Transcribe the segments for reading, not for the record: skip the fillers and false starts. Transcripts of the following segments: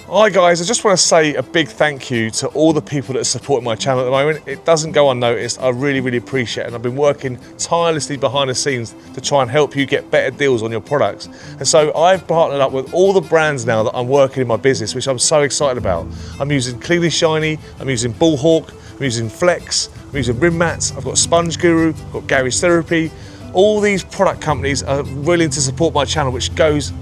Hi guys, I just want to say a big thank you to all the people that are supporting my channel at the moment. It doesn't go unnoticed. I really appreciate it, and I've been working tirelessly behind the scenes to try and help you get better deals on your products. And so I've partnered up with all the brands now that I'm working in my business, which I'm so excited about. I'm using Clean & Shiny, I'm using Bulhawk, I'm using Flex, I'm using Rimmats, I've got SpongeGuru, I've got Garage Therapy. All these product companies are willing to support my channel, which goes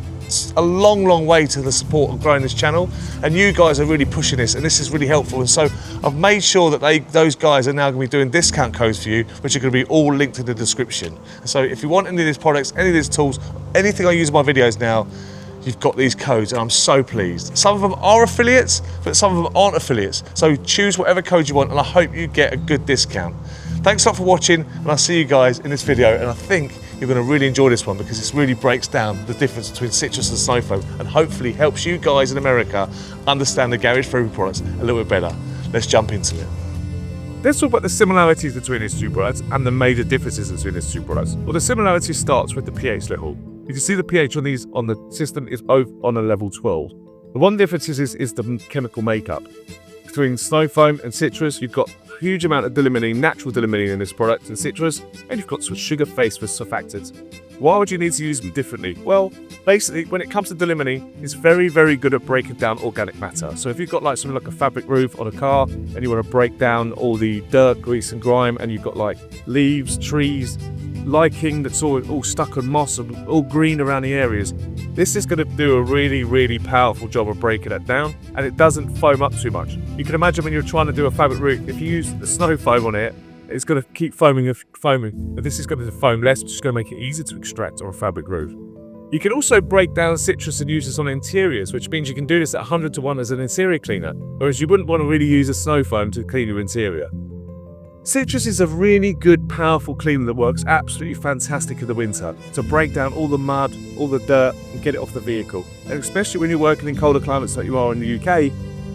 a long way to the support of growing this channel, and you guys are really pushing this, and this is really helpful. And so I've made sure that those guys are now going to be doing discount codes for you, which are going to be all linked in the description. And so if you want any of these products, any of these tools, anything I use in my videos now, you've got these codes, and I'm so pleased. Some of them are affiliates, but some of them aren't affiliates. So choose whatever code you want, and I hope you get a good discount. Thanks a lot for watching, and I'll see you guys in this video, and I think you're going to really enjoy this one because this really breaks down the difference between citrus and snow foam, and hopefully helps you guys in America understand the garage therapy products a little bit better. Let's jump into it. Let's talk about the similarities between these two products and the major differences between these two products. Well, the similarity starts with the pH level. You can see the pH on these on the system is both on a level 12. The one difference is the chemical makeup. Between snow foam and citrus, you've got a huge amount of diluminine, natural diluminine in this product in citrus, and you've got some sugar-based surfactants. Why would you need to use them differently? Well, basically, when it comes to diluminine, it's very good at breaking down organic matter. So if you've got like something like a fabric roof on a car, and you want to break down all the dirt, grease and grime, and you've got like leaves, trees, lichen that's all stuck on moss and all green around the areas, this is going to do a really powerful job of breaking that down, and it doesn't foam up too much. You can imagine when you're trying to do a fabric roof, if you use the snow foam on it, it's going to keep foaming. But this is going to foam less, which is going to make it easier to extract on a fabric roof. You can also break down citrus and use this on interiors, which means you can do this at 100 to 1 as an interior cleaner, whereas you wouldn't want to really use a snow foam to clean your interior. Citrus is a really good, powerful cleaner that works absolutely fantastic in the winter to break down all the mud, all the dirt, and get it off the vehicle. And especially when you're working in colder climates like you are in the UK,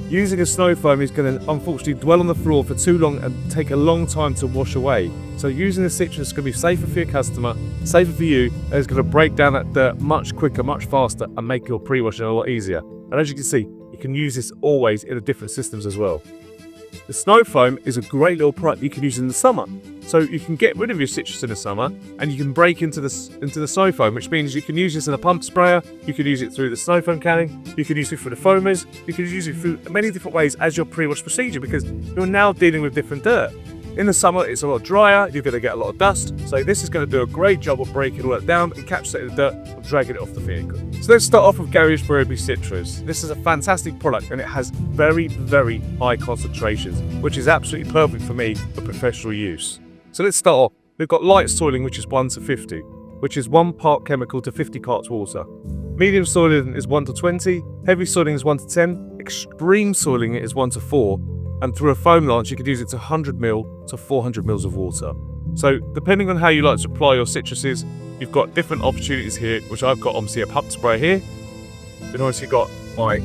using a snow foam is going to unfortunately dwell on the floor for too long and take a long time to wash away. So using the citrus is going to be safer for your customer, safer for you, and it's going to break down that dirt much quicker, much faster, and make your pre-washing a lot easier. And as you can see, you can use this always in the different systems as well. The snow foam is a great little product you can use in the summer. So you can get rid of your citrus in the summer, and you can break into the snow foam, which means you can use this in a pump sprayer, you can use it through the snow foam canning, you can use it for the foamers, you can use it through many different ways as your pre-wash procedure, because you're now dealing with different dirt. In the summer, it's a lot drier, you're going to get a lot of dust, so this is going to do a great job of breaking all that down, encapsulating the dirt, and dragging it off the vehicle. So let's start off with Garage Therapy Citrus. This is a fantastic product, and it has very high concentrations, which is absolutely perfect for me for professional use. So let's start off. We've got light soiling, which is 1 to 50, which is 1 part chemical to 50 parts water. Medium soiling is 1 to 20, heavy soiling is 1 to 10, extreme soiling is 1 to 4, and through a foam launch you could use it to 100 ml to 400 mils of water. So depending on how you like to apply your citruses, you've got different opportunities here, which I've got obviously a pump sprayer here. Then obviously got my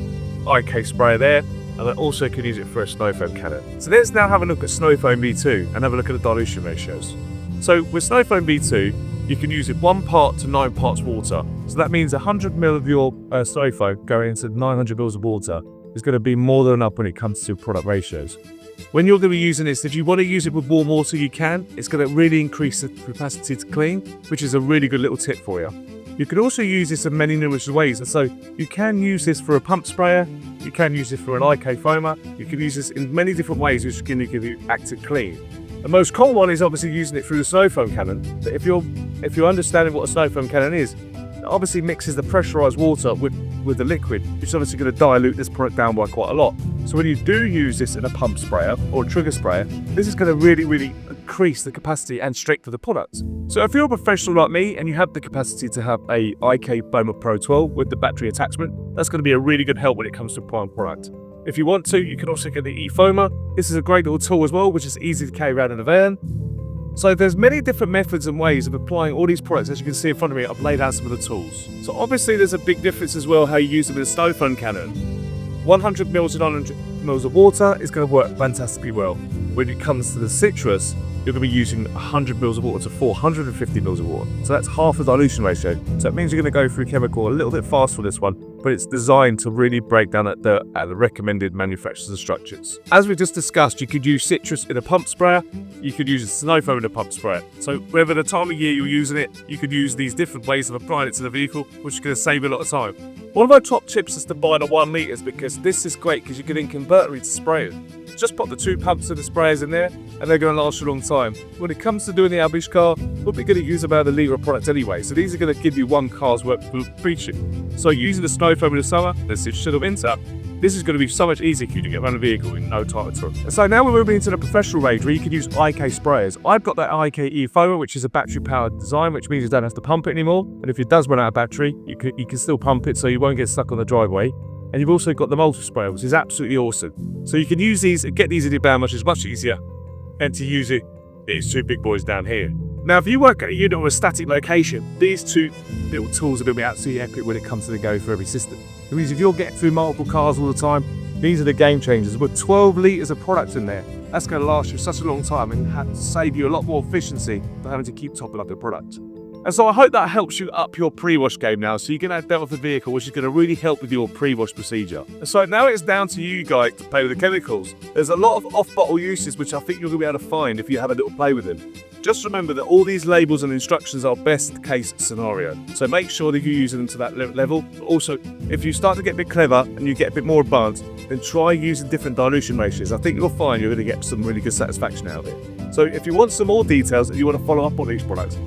IK sprayer there, and I also could use it for a snow foam cannon. So let's now have a look at snow foam B2 and have a look at the dilution ratios. So with snow foam B2, you can use it 1 part to 9 parts water. So that means 100 ml of your snow foam going into 900 mils of water is going to be more than enough when it comes to product ratios. When you're going to be using this, if you want to use it with warm water, you can. It's going to really increase the capacity to clean, which is a really good little tip for you. You can also use this in many numerous ways. So you can use this for a pump sprayer, you can use it for an IK foamer, you can use this in many different ways, which can give you active clean. The most common one is obviously using it through the snow foam cannon. But if you're understanding what a snow foam cannon is, it obviously mixes the pressurized water with the liquid, which is obviously going to dilute this product down by quite a lot. So when you do use this in a pump sprayer or a trigger sprayer, this is going to really increase the capacity and strength of the product. So if you're a professional like me and you have the capacity to have a IK Foamer Pro 12 with the battery attachment, that's going to be a really good help when it comes to applying product. If you want to, you can also get the e-foamer. This is a great little tool as well, which is easy to carry around in a van. So there's many different methods and ways of applying all these products. As you can see in front of me, I've laid out some of the tools. So obviously there's a big difference as well how you use them in a snow foam cannon. 100 mils to 900 mils of water is going to work fantastically well. When it comes to the citrus, you're going to be using 100 mils of water to 450 mils of water. So that's half the dilution ratio. So it means you're going to go through chemical a little bit faster with this one, but it's designed to really break down that dirt at the recommended manufacturers instructions. As we just discussed, you could use citrus in a pump sprayer, you could use a snow foam in a pump sprayer. So whether the time of year you're using it, you could use these different ways of applying it to the vehicle, which is going to save you a lot of time. One of our top tips is to buy the 1 litres because this is great because you can then convert it into sprayers. Just pop the 2 pumps of the sprayers in there and they're going to last you a long time. When it comes to doing the average car, we'll be going to use about a litre of product anyway, so these are going to give you 1 car's worth of preaching. So using the snow foam in the summer, the citrus in the winter, this is going to be so much easier for you to get around the vehicle in no time at all. And so now we're moving into the professional range where you can use IK sprayers. I've got that IK Foamer, which is a battery powered design, which means you don't have to pump it anymore. And if it does run out of battery, you can still pump it so you won't get stuck on the driveway. And you've also got the multi-sprayer, which is absolutely awesome. So you can use these and get these in your van, which is much easier. And to use it, it's 2 big boys down here. Now, if you work at a unit or a static location, these 2 little tools are going to be absolutely epic when it comes to the go for every system. It means if you're getting through multiple cars all the time, these are the game changers. With 12 litres of product in there, that's going to last you such a long time and save you a lot more efficiency than having to keep topping up your product. And so I hope that helps you up your pre-wash game now, so you can add that with the vehicle, which is going to really help with your pre-wash procedure. And so now it's down to you guys to play with the chemicals. There's a lot of off-bottle uses which I think you're going to be able to find if you have a little play with them. Just remember that all these labels and instructions are best case scenario. So make sure that you're using them to that level. But also, if you start to get a bit clever and you get a bit more advanced, then try using different dilution ratios. I think you'll find you're going to get some really good satisfaction out of it. So if you want some more details and you want to follow up on these products,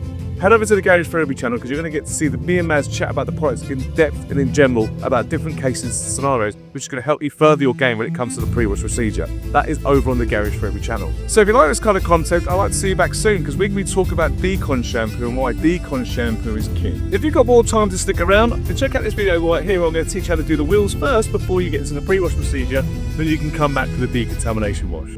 head over to the Garage for Every channel because you're going to get to see me and Maz chat about the products in depth and in general about different cases and scenarios, which is going to help you further your game when it comes to the pre-wash procedure. That is over on the Garage for Every channel. So if you like this kind of content, I'd like to see you back soon because we're going to be talking about decon shampoo and why decon shampoo is king. If you've got more time to stick around, then check out this video right here where I'm going to teach you how to do the wheels first before you get into the pre-wash procedure, then you can come back to the decontamination wash.